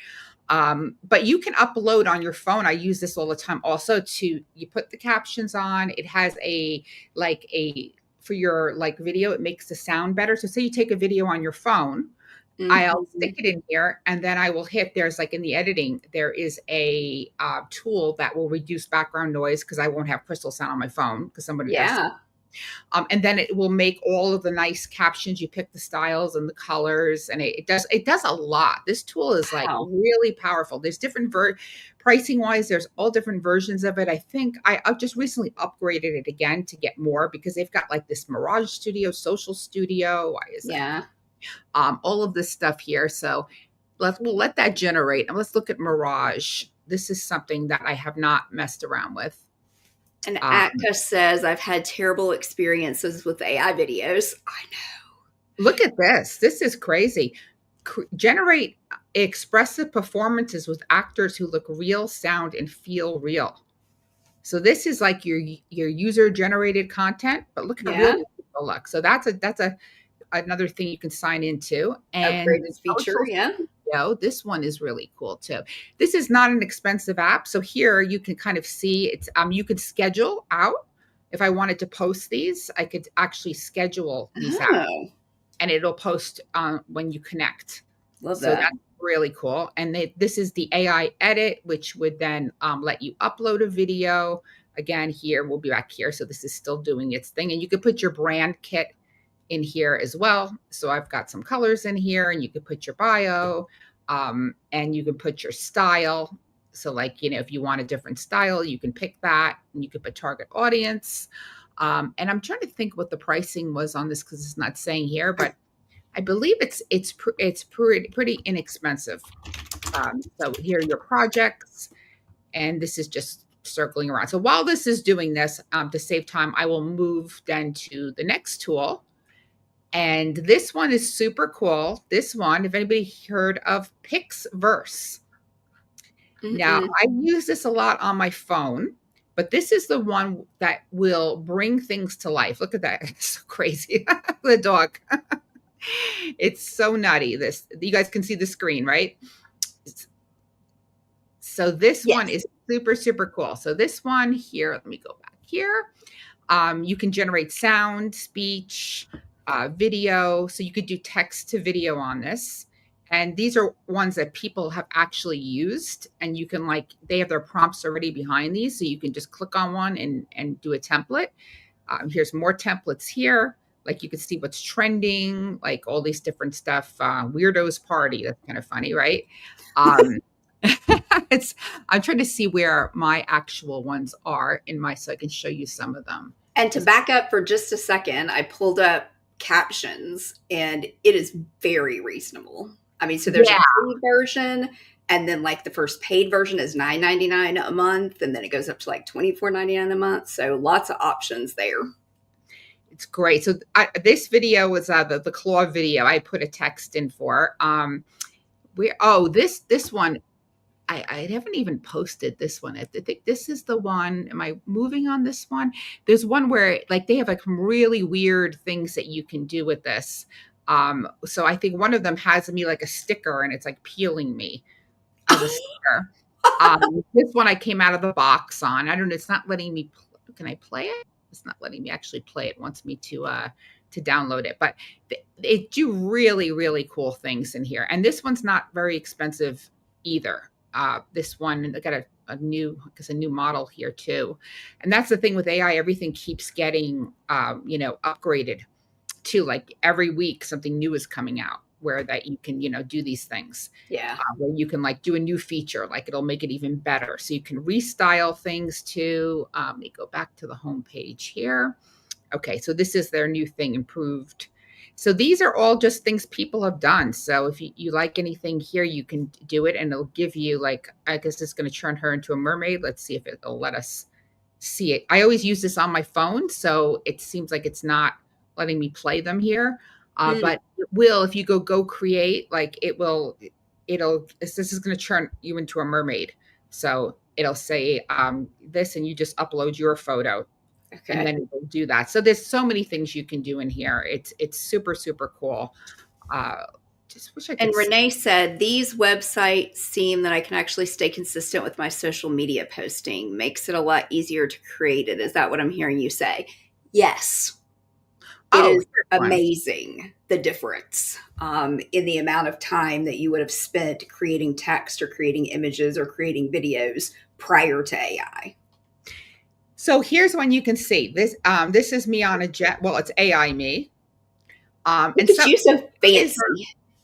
But you can upload on your phone. I use this all the time. Also, you put the captions on. It has a for your like video. It makes the sound better. So say you take a video on your phone. I'll Mm-hmm. stick it in here and then I will hit, there's like in the editing, there is a tool that will reduce background noise because I won't have crystal sound on my phone because somebody does. Yeah. And then it will make all of the nice captions. You pick the styles and the colors, and it does a lot. This tool is like Wow. really powerful. There's different pricing wise. There's all different versions of it. I think I've just recently upgraded it again to get more because they've got like this Mirage Studio, Social Studio. Why is that? Yeah. All of this stuff here. So we'll let that generate, and let's look at Mirage. This is something that I have not messed around with. And Acta says, I've had terrible experiences with AI videos. I know. Look at this. This is crazy. Generate expressive performances with actors who look real, sound, and feel real. So this is like your user generated content, but look how real people look. So that's another thing you can sign into. And upgraded feature. Yeah. This one is really cool too. This is not an expensive app. So here you can kind of see it's you could schedule out. If I wanted to post these, I could actually schedule these out and it'll post when you connect. Love that. That's really cool. And this is the AI edit, which would then let you upload a video. Again, here we'll be back here. So this is still doing its thing, and you could put your brand kit in here as well. So I've got some colors in here, and you could put your bio, and you can put your style. So like, if you want a different style, you can pick that, and you could put target audience. And I'm trying to think what the pricing was on this because it's not saying here, but I believe it's pretty inexpensive. So here are your projects, and this is just circling around. So while this is doing this, to save time, I will move then to the next tool. And this one is super cool. This one, if anybody heard of Pixverse. Mm-hmm. Now, I use this a lot on my phone, but this is the one that will bring things to life. Look at that. It's so crazy. The dog. It's so nutty. You guys can see the screen, right? So this one is super, super cool. So this one here, let me go back here. You can generate sound, speech, video. So you could do text to video on this. And these are ones that people have actually used, and you can they have their prompts already behind these. So you can just click on one and do a template. Here's more templates here. Like you can see what's trending, like all these different stuff. Weirdos party. That's kind of funny, right? I'm trying to see where my actual ones are so I can show you some of them. And to back up for just a second, I pulled up captions, and it is very reasonable. I mean, so there's a free version, And then like the first paid version is $9.99 a month, and then it goes up to like $24.99 a month. So lots of options there. It's great. So this video was the claw video I put a text in for. This one, I haven't even posted this one. I think this is the one. Am I moving on this one? There's one where like they have like some really weird things that you can do with this. So I think one of them has me like a sticker and it's like peeling me as a sticker. This one I came out of the box on. I don't know. It's not letting me. Can I play it? It's not letting me actually play it. It wants me to download it, but they do really, really cool things in here. And this one's not very expensive either. This one, they got a new model here too. And that's the thing with AI, everything keeps getting, upgraded too. Like every week, something new is coming out where that you can, do these things. Yeah. Where you can like do a new feature, like it'll make it even better. So you can restyle things too. Let me go back to the home page here. Okay, so this is their new thing, improved. So these are all just things people have done. So if you like anything here, you can do it and it'll give you like, I guess it's going to turn her into a mermaid. Let's see if it'll let us see it. I always use this on my phone, so it seems like it's not letting me play them here. But it will, if you go create, like this is going to turn you into a mermaid. So it'll say this, and you just upload your photo. Okay. And then it will do that. So there's so many things you can do in here. It's super, super cool. Just wish I could. And Renee said, these websites seem that I can actually stay consistent with my social media posting. Makes it a lot easier to create it. Is that what I'm hearing you say? Yes. It is amazing, the difference in the amount of time that you would have spent creating text or creating images or creating videos prior to AI. So here's one you can see. This this is me on a jet. Well, it's AI me. And you so fancy.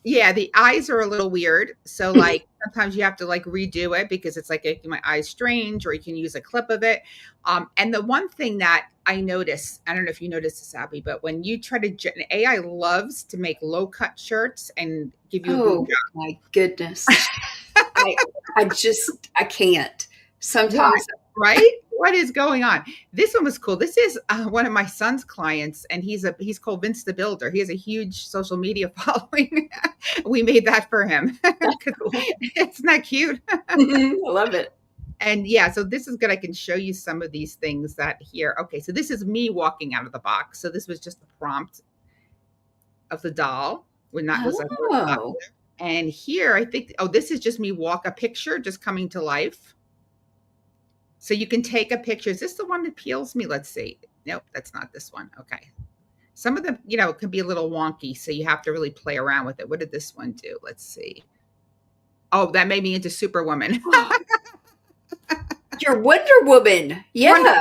Yeah, the eyes are a little weird. So like sometimes you have to like redo it because it's like my eyes strange, or you can use a clip of it. And the one thing that I notice, I don't know if you notice this, Abbey, but when you try to, AI loves to make low cut shirts and give you a boob job. My goodness. I can't. Sometimes. Right? What is going on? This one was cool. This is one of my son's clients, and he's called Vince the Builder. He has a huge social media following. We made that for him. Cool. Isn't that cute? I love it. And yeah, so this is good. I can show you some of these things that here. Okay, so this is me walking out of the box. So this was just the prompt of the doll when that was popular. And here, I think, this is just me a picture just coming to life. So you can take a picture. Is this the one that peels me? Let's see. Nope, that's not this one. Okay. Some of them, can be a little wonky, so you have to really play around with it. What did this one do? Let's see. Oh, that made me into Superwoman. You're Wonder Woman. Yeah.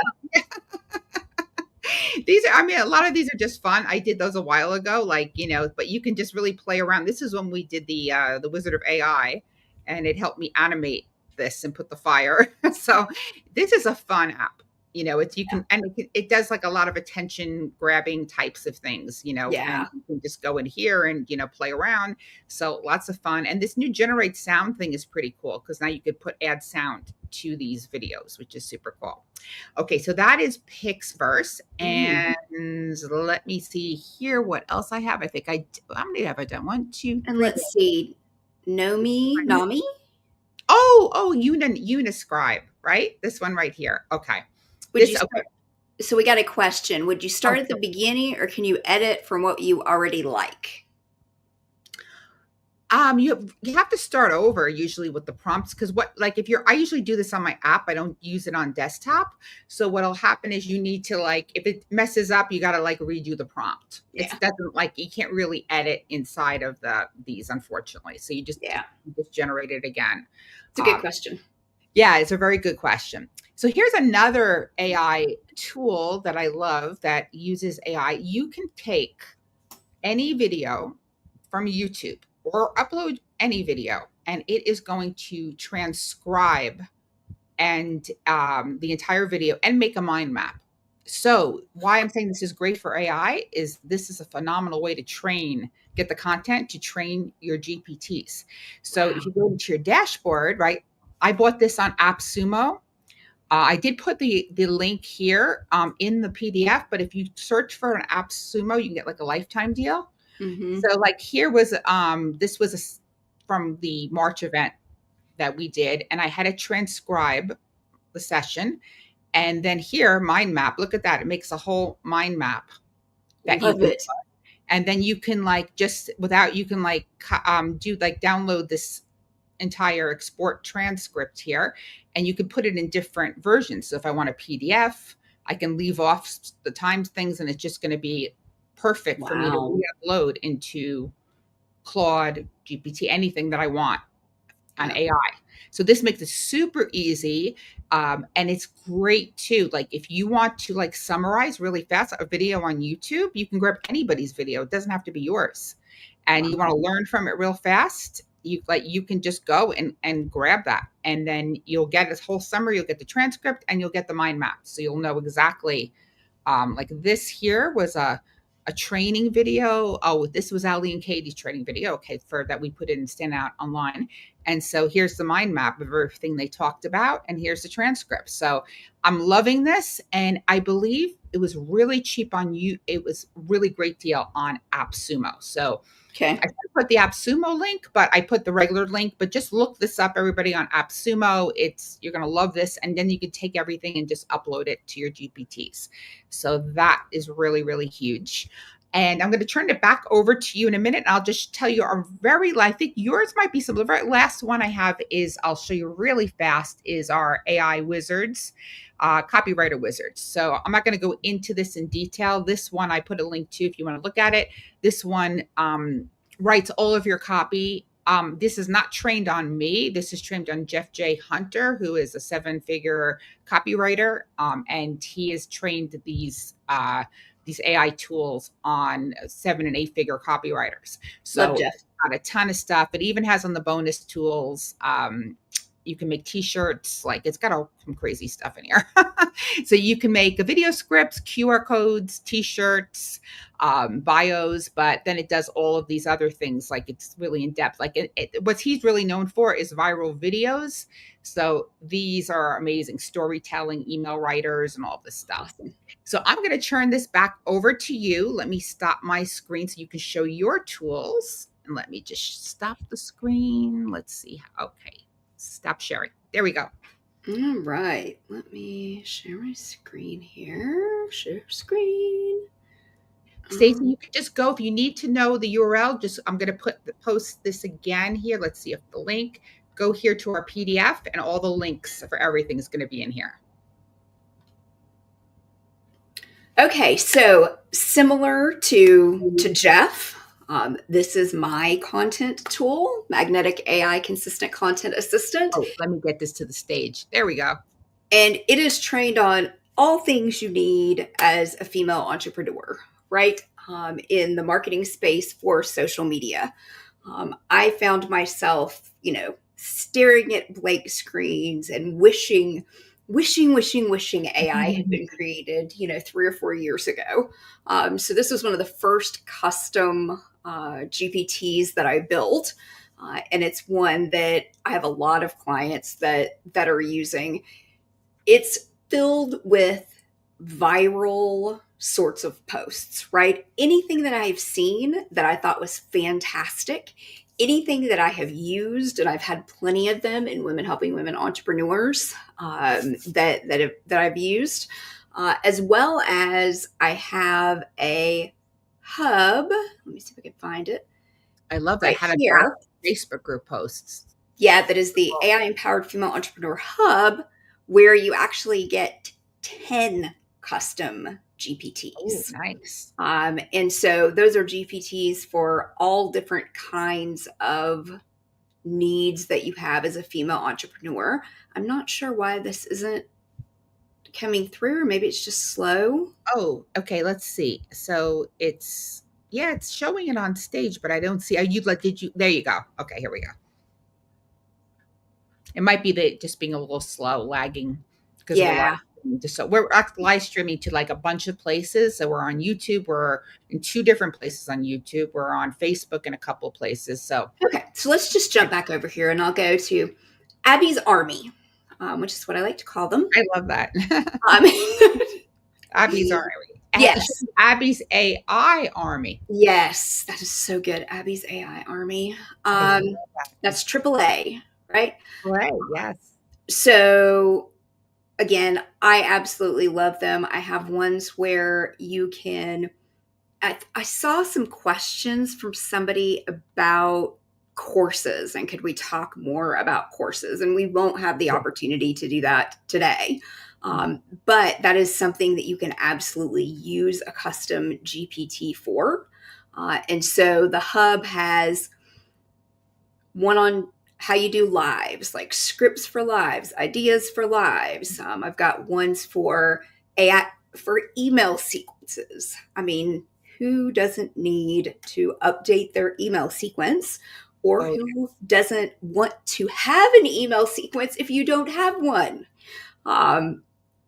These are, a lot of these are just fun. I did those a while ago, but you can just really play around. This is when we did the Wizard of AI, and it helped me animate this and put the fire. So this is a fun app. It does like a lot of attention grabbing types of things, and you can just go in here and, play around. So lots of fun. And this new generate sound thing is pretty cool, because now you could add sound to these videos, which is super cool. Okay. So that is Pixverse. And let me see here what else I have. I think how many have I done? 1, 2, 3. And let's see. Nami? Uniscribe, right? This one right here. Okay. So we got a question. Would you start at the beginning, or can you edit from what you already like? You have to start over usually with the prompts, because I usually do this on my app. I don't use it on desktop. So what'll happen is you need to if it messes up, you got to redo the prompt. Yeah. It doesn't you can't really edit inside of these, unfortunately. So you just generate it again. It's a good question. Yeah, it's a very good question. So here's another AI tool that I love that uses AI. You can take any video from YouTube or upload any video, and it is going to transcribe and the entire video and make a mind map. So why I'm saying this is great for AI is this is a phenomenal way to get the content to train your GPTs. So if Wow. you go into your dashboard, right? I bought this on AppSumo. I did put the link here in the PDF, but if you search for an AppSumo, you can get like a lifetime deal. Mm-hmm. So like here was this was from the March event that we did, and I had to transcribe the session. And then here, mind map, look at that. It makes a whole mind map that you Love can, it. and then you can like just without, you can like do like download this entire export transcript here, and you can put it in different versions. So if I want a PDF, I can leave off the times things, and it's just going to be perfect for me to Wow. re-upload into Claude, GPT, anything that I want on Yeah. AI. So this makes it super easy. And it's great too. Like if you want to like summarize really fast a video on YouTube, you can grab anybody's video. It doesn't have to be yours. And you want to Wow. learn from it real fast, you can just go and grab that. And then you'll get this whole summary, you'll get the transcript, and you'll get the mind map. So you'll know exactly like this here was a training video. Oh, this was Ali and Katie's training video. Okay, for that we put in Stand Out Online. And so here's the mind map of everything they talked about, and here's the transcript. So I'm loving this, and I believe it was really cheap on you. It was really great deal on AppSumo. So Okay. I put the AppSumo link, but I put the regular link. But just look this up, everybody, on AppSumo. You're gonna love this, and then you can take everything and just upload it to your GPTs. So that is really, really huge. And I'm going to turn it back over to you in a minute. And I'll just tell you I think yours might be some. The very last one I have is I'll show you really fast is our AI wizards, copywriter wizards. So I'm not going to go into this in detail. This one I put a link to if you want to look at it. This one writes all of your copy. This is not trained on me. This is trained on Jeff J. Hunter, who is a 7-figure copywriter. And he has trained these AI tools on 7 and 8-figure copywriters. Love So Jeff. it's got a ton of stuff. It even has on the bonus tools. You can make t-shirts, like it's got all some crazy stuff in here. So you can make video scripts, QR codes, t-shirts, bios, but then it does all of these other things. Like it's really in depth. Like what he's really known for is viral videos. So these are amazing storytelling, email writers, and all this stuff. Awesome. So I'm going to turn this back over to you. Let me stop my screen so you can show your tools. And let me just stop the screen. Let's see. Okay. Stop sharing. There we go. All right. Let me share my screen here. Share screen. Stacey, you can just go if you need to know the URL. I'm going to post this again here. Let's see if the link. Go here to our PDF, and all the links for everything is going to be in here. Okay, so similar to Jeff, this is my content tool, Magnetic AI Consistent Content Assistant. Oh, let me get this to the stage. There we go. And it is trained on all things you need as a female entrepreneur, right? In the marketing space for social media. I found myself, staring at blank screens and wishing AI had been created, 3 or 4 years ago. So this was one of the first custom GPTs that I built. And it's one that I have a lot of clients that are using. It's filled with viral sorts of posts, right? Anything that I've seen that I thought was fantastic, anything that I have used, and I've had plenty of them in Women Helping Women Entrepreneurs that I've used, as well as I have a hub. Let me see if I can find it. I love that. Right How to here. Facebook group posts. Yeah, that is the AI Empowered Female Entrepreneur Hub, where you actually get 10 custom GPTs. Oh, nice. And so those are GPTs for all different kinds of needs that you have as a female entrepreneur. I'm not sure why this isn't coming through, or maybe it's just slow. Oh, okay. Let's see. So it's showing it on stage, but I don't see. There you go. Okay, here we go. It might be just being a little slow, lagging because of the So we're live streaming to like a bunch of places. So we're on YouTube. We're in 2 different places on YouTube. We're on Facebook in a couple of places. So Okay, so let's just jump back over here and I'll go to Abby's Army, which is what I like to call them. I love that. Um, Abby's Army. yes. Abby's AI Army. Yes, that is so good. Abby's AI Army. That's AAA, right? Right. Yes. So again, I absolutely love them. I have ones where you can. I saw some questions from somebody about courses and could we talk more about courses? And we won't have the opportunity to do that today. But that is something that you can absolutely use a custom GPT for. And so the hub has one on how you do lives, like scripts for lives, ideas for lives. I've got ones for AI for email sequences. I mean, who doesn't need to update their email sequence, or who doesn't want to have an email sequence if you don't have one?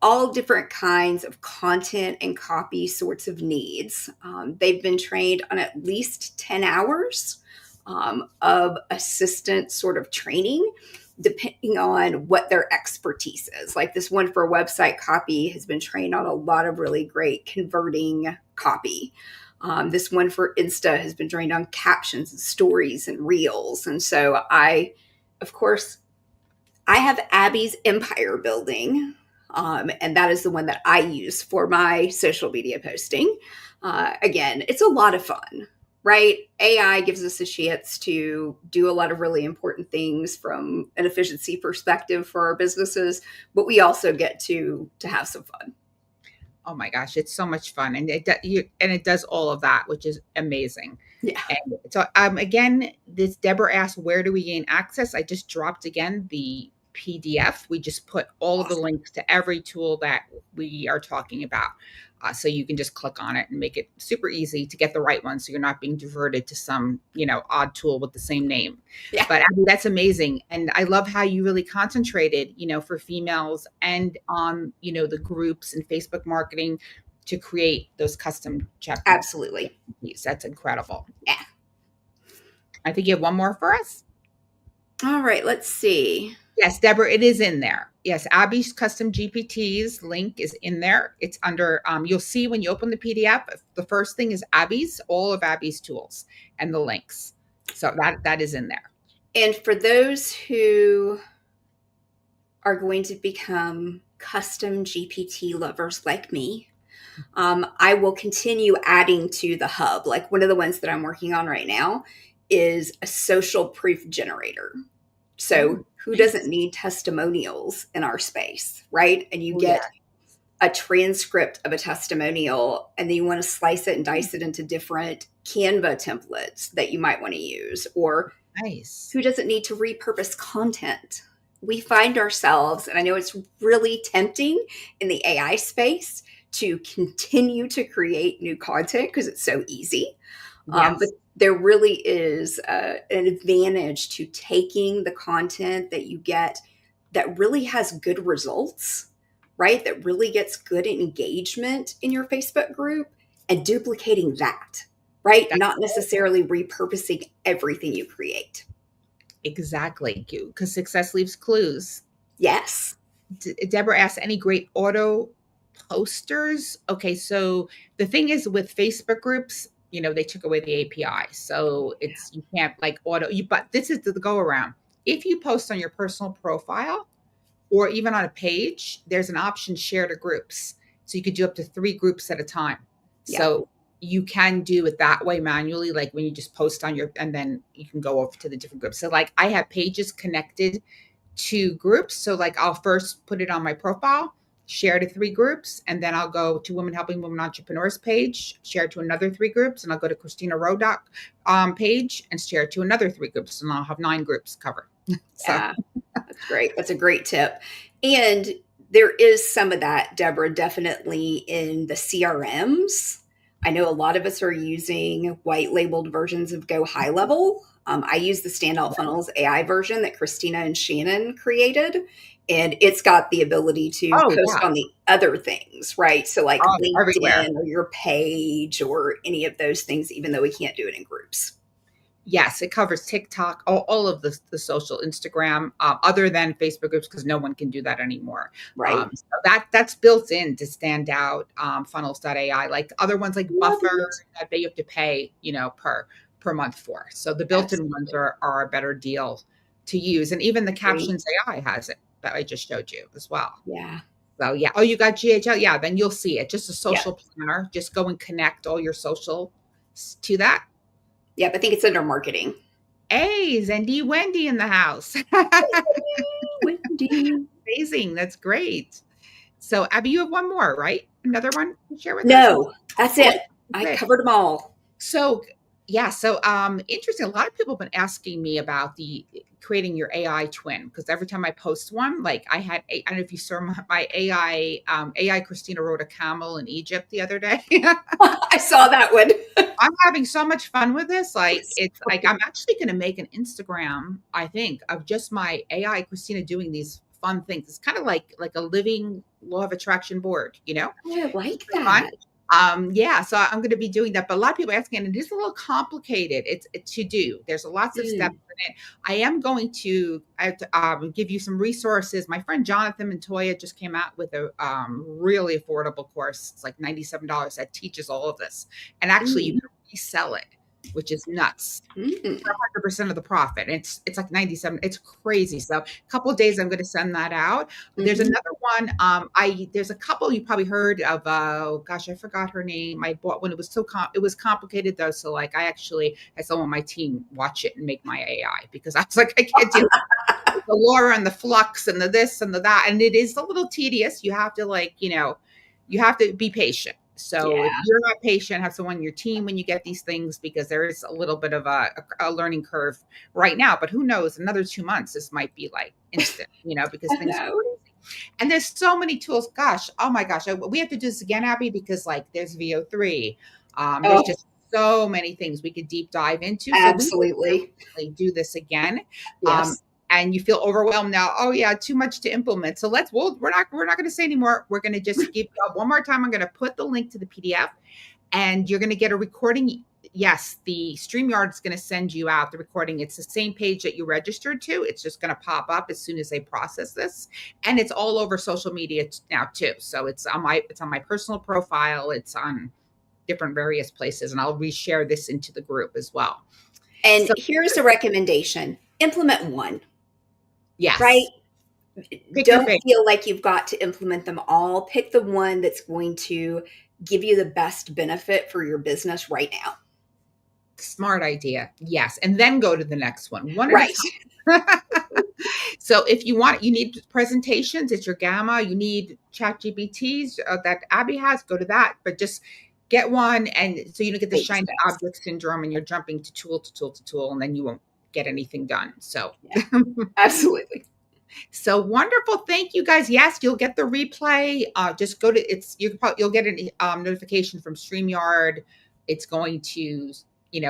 All different kinds of content and copy sorts of needs. They've been trained on at least 10 hours of assistant sort of training, depending on what their expertise is. Like this one for website copy has been trained on a lot of really great converting copy. This one for Insta has been trained on captions and stories and reels. And so of course, I have Abby's empire building. And that is the one that I use for my social media posting. Again, it's a lot of fun, right? AI gives us a chance to do a lot of really important things from an efficiency perspective for our businesses, but we also get to have some fun. Oh my gosh, it's so much fun, and it does all of that, which is amazing. Yeah. And so again, this Deborah asked, where do we gain access? I just dropped again the PDF. We just put all of the links to every tool that we are talking about. So you can just click on it and make it super easy to get the right one. So you're not being diverted to some, odd tool with the same name. Yeah. But Abby, that's amazing. And I love how you really concentrated, for females and on, the groups and Facebook marketing to create those custom chapters. Absolutely. That's incredible. Yeah. I think you have one more for us. All right, let's see. Yes, Deborah, it is in there. Yes, Abby's custom GPT's link is in there. It's under, you'll see when you open the PDF, the first thing is all of Abby's tools and the links. So that is in there. And for those who are going to become custom GPT lovers like me, I will continue adding to the hub. Like one of the ones that I'm working on right now is a social proof generator. So who doesn't need testimonials in our space, right? And you get a transcript of a testimonial, and then you want to slice it and dice it into different Canva templates that you might want to use. Or who doesn't need to repurpose content? We find ourselves, and I know it's really tempting in the AI space to continue to create new content because it's so easy. But there really is an advantage to taking the content that you get that really has good results, right? That really gets good engagement in your Facebook group and duplicating that, right? Not necessarily repurposing everything you create. Exactly, because success leaves clues. Yes. Deborah asked, any great auto posters? Okay, so the thing is with Facebook groups, they took away the API. So you can't but this is the go around. If you post on your personal profile or even on a page, there's an option share to groups. So you could do up to 3 groups at a time. Yeah. So you can do it that way manually, like when you just post on and then you can go over to the different groups. So like I have pages connected to groups. So like I'll first put it on my profile, share to 3 groups, and then I'll go to Women Helping Women Entrepreneurs page, share to another 3 groups, and I'll go to Christina Rowe page and share to another 3 groups, and I'll have 9 groups covered. Yeah, that's great. That's a great tip. And there is some of that, Deborah, definitely in the CRMs. I know a lot of us are using white labeled versions of Go High Level. I use the Standout Funnels AI version that Christina and Shannon created. and it's got the ability to Oh post yeah. on the other things, right? So like Oh, everywhere. LinkedIn or your page or any of those things, even though we can't do it in groups. Yes, it covers TikTok, all of the social Instagram, other than Facebook groups because no one can do that anymore. Right. So that's built in to stand out. Funnels.ai, like other ones like Love it. Buffer that you have to pay, per month for. So the built-in ones Absolutely. are a better deal to use, and even the Agree. Captions AI has it that I just showed you as well. Yeah. So yeah. Oh, you got GHL? Yeah, then you'll see it. Just a Yeah. social planner. Just go and connect all your social to that. Yep. I think it's under marketing. Hey, Zendy Wendy in the house. Wendy. Amazing. That's great. So, Abby, you have one more, right? Another one to share with us? No, that's Oh, it. I good. covered them all. So, yeah. So, interesting. A lot of people have been asking me about the creating your AI twin because every time I post one, like I don't know if you saw my AI Christina rode a camel in Egypt the other day. I saw that one. I'm having so much fun with this. Like, it's like I'm actually going to make an Instagram, I think, of just my AI Christina doing these fun things. It's kind of like a living law of attraction board, Oh, I like Super fun. that. Yeah, so I'm going to be doing that. But a lot of people are asking, and it is a little complicated. It's to do. There's lots of steps in it. I am going to give you some resources. My friend Jonathan Montoya just came out with a really affordable course. It's like $97 that teaches all of this, and actually you can resell it, which is nuts. Mm. 100% of the profit. It's like 97. It's crazy. So a couple of days I'm going to send that out. There's another one. There's a couple you probably heard of. Gosh, I forgot her name. I bought when it was it was complicated though. So like I actually had someone on my team watch it and make my AI because I was like I can't do the Laura and the flux and the this and the that, and it is a little tedious. You have to you have to be patient. So Yeah. if you're not patient, have someone on your team when you get these things because there is a little bit of a learning curve right now. But who knows? Another 2 months, this might be like instant, because things are crazy. And there's so many tools. Gosh, oh my gosh, we have to do this again, Abby, because like there's VO3. There's just so many things we could deep dive into. Absolutely. So we will do this again. Yes. And you feel overwhelmed now. Oh yeah, too much to implement. So we're not going to say anymore. We're going to just give one more time. I'm going to put the link to the PDF, and you're going to get a recording. Yes, the StreamYard is going to send you out the recording. It's the same page that you registered to. It's just going to pop up as soon as they process this, and it's all over social media now too. So it's on my personal profile. It's on different various places, and I'll reshare this into the group as well. And here's a recommendation: implement one. Yes. Right? Don't feel like you've got to implement them all. Pick the one that's going to give you the best benefit for your business right now. Smart idea. Yes. And then go to the next one. Right. So if you need presentations, it's your Gamma. You need ChatGPTs that Abbey has, go to that. But just get one. And so you don't get the shiny object syndrome and you're jumping to tool to tool to tool, and then you won't get anything done. So yeah, absolutely. So wonderful. Thank you guys. Yes, you'll get the replay. Just go to you'll get a notification from StreamYard. It's going to,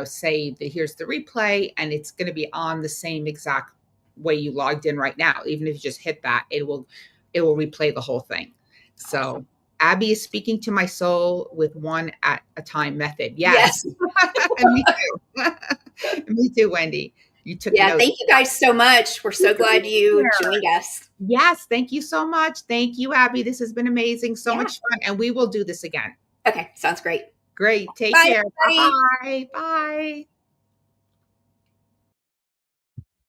say that here's the replay, and it's going to be on the same exact way you logged in right now. Even if you just hit that, it will replay the whole thing. So awesome. Abbey is speaking to my soul with one at a time method. Yes. Me too. Me too, Wendy. You took notes. Thank you guys so much. We're so glad you joined us. Yes, thank you so much. Thank you, Abbey. This has been amazing. So much fun. And we will do this again. Okay, sounds great. Great. Take care. Bye. Bye.